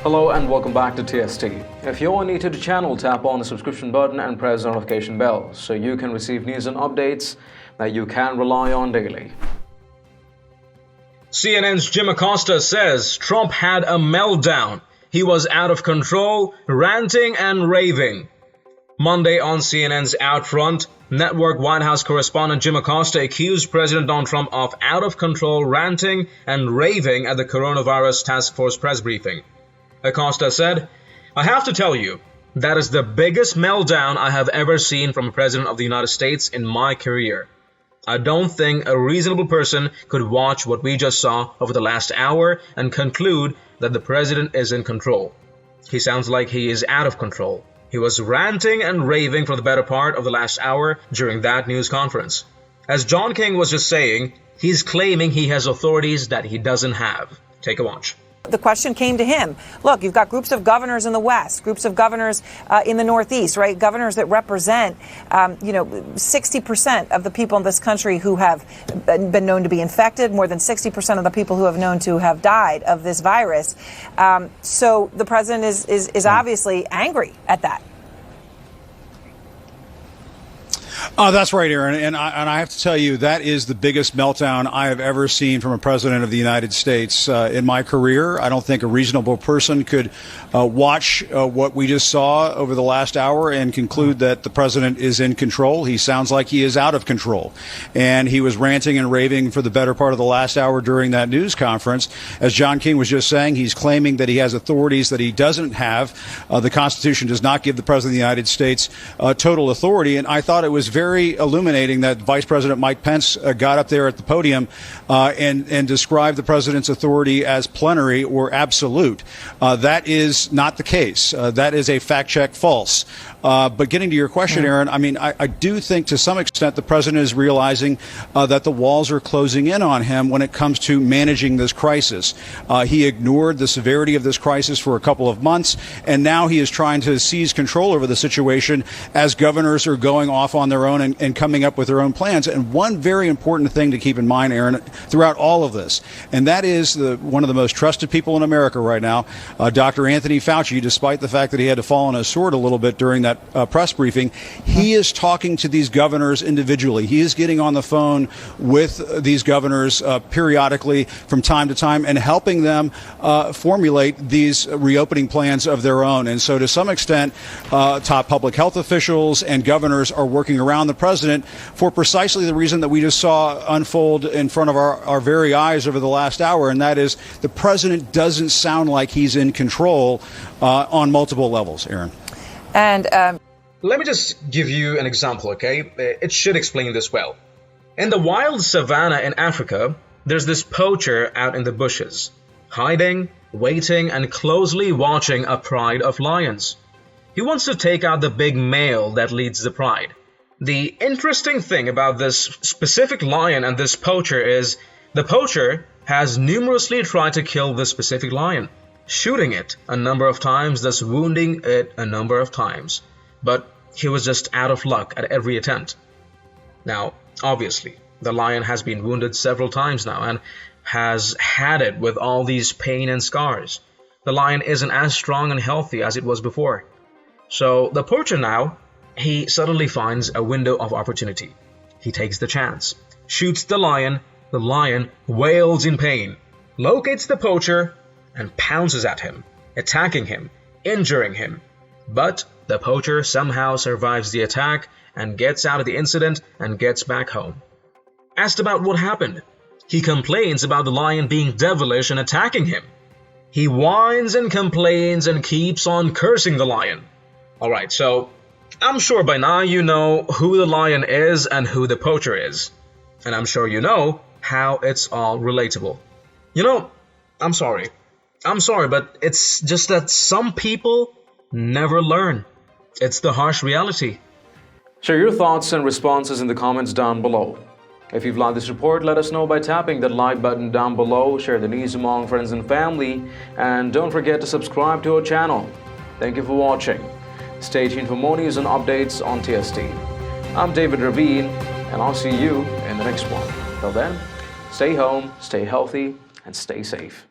Hello and welcome back to TST. If you're new to the channel, tap on the subscription button and press the notification bell so you can receive news and updates that you can rely on daily. CNN's Jim Acosta says Trump had a meltdown. He was out of control, ranting and raving. Monday on CNN's Outfront Network, White House correspondent Jim Acosta accused President Donald Trump of out-of-control ranting and raving at the Coronavirus Task Force press briefing. Acosta said, "I have to tell you, that is the biggest meltdown I have ever seen from a president of the United States in my career. I don't think a reasonable person could watch what we just saw over the last hour and conclude that the president is in control. He sounds like he is out of control. He was ranting and raving for the better part of the last hour during that news conference. As John King was just saying, he's claiming he has authorities that he doesn't have." Take a watch. The question came to him. Look, you've got groups of governors in the West, groups of governors in the Northeast, right? Governors that represent, 60% of the people in this country who have been known to be infected, more than 60% of the people who have known to have died of this virus. So the president is obviously angry at that. That's right, Aaron. And I have to tell you, that is the biggest meltdown I have ever seen from a president of the United States in my career. I don't think a reasonable person could watch what we just saw over the last hour and conclude that the president is in control. He sounds like he is out of control. And he was ranting and raving for the better part of the last hour during that news conference. As John King was just saying, he's claiming that he has authorities that he doesn't have. The Constitution does not give the president of the United States total authority. And I thought it was very illuminating that Vice President Mike Pence got up there at the podium and described the president's authority as plenary or absolute. That is not the case. That is a fact check false. But getting to your question, Aaron, I mean, I do think to some extent the president is realizing that the walls are closing in on him when it comes to managing this crisis. He ignored the severity of this crisis for a couple of months, and now he is trying to seize control over the situation as governors are going off on their own and coming up with their own plans. And one very important thing to keep in mind, Aaron, throughout all of this, and that is one of the most trusted people in America right now, Dr. Anthony Fauci, despite the fact that he had to fall on his sword a little bit during that press briefing, he is talking to these governors individually. He is getting on the phone with these governors periodically from time to time and helping them formulate these reopening plans of their own. And so to some extent, top public health officials and governors are working around the president for precisely the reason that we just saw unfold in front of our very eyes over the last hour, and that is the president doesn't sound like he's in control on multiple levels, Aaron. And Let me just give you an example, okay? It should explain this well. In the wild savannah in Africa, there's this poacher out in the bushes, hiding, waiting, and closely watching a pride of lions. He wants to take out the big male that leads the pride. The interesting thing about this specific lion and this poacher is the poacher has numerously tried to kill this specific lion, shooting it a number of times, thus wounding it a number of times. But he was just out of luck at every attempt. Now, obviously, the lion has been wounded several times now and has had it with all these pain and scars. The lion isn't as strong and healthy as it was before. So the poacher now, he suddenly finds a window of opportunity. He takes the chance, shoots the lion wails in pain, locates the poacher, and pounces at him, attacking him, injuring him. But the poacher somehow survives the attack and gets out of the incident and gets back home. Asked about what happened, he complains about the lion being devilish and attacking him. He whines and complains and keeps on cursing the lion. Alright, so I'm sure by now you know who the lion is and who the poacher is. And I'm sure you know how it's all relatable. You know, I'm sorry, but it's just that some people never learn. It's the harsh reality. Share your thoughts and responses in the comments down below. If you've liked this report, let us know by tapping that like button down below, share the news among friends and family, and don't forget to subscribe to our channel. Thank you for watching. Stay tuned for more news and updates on TST. I'm David Ravine, and I'll see you in the next one. Till then, Stay home, stay healthy, and stay safe.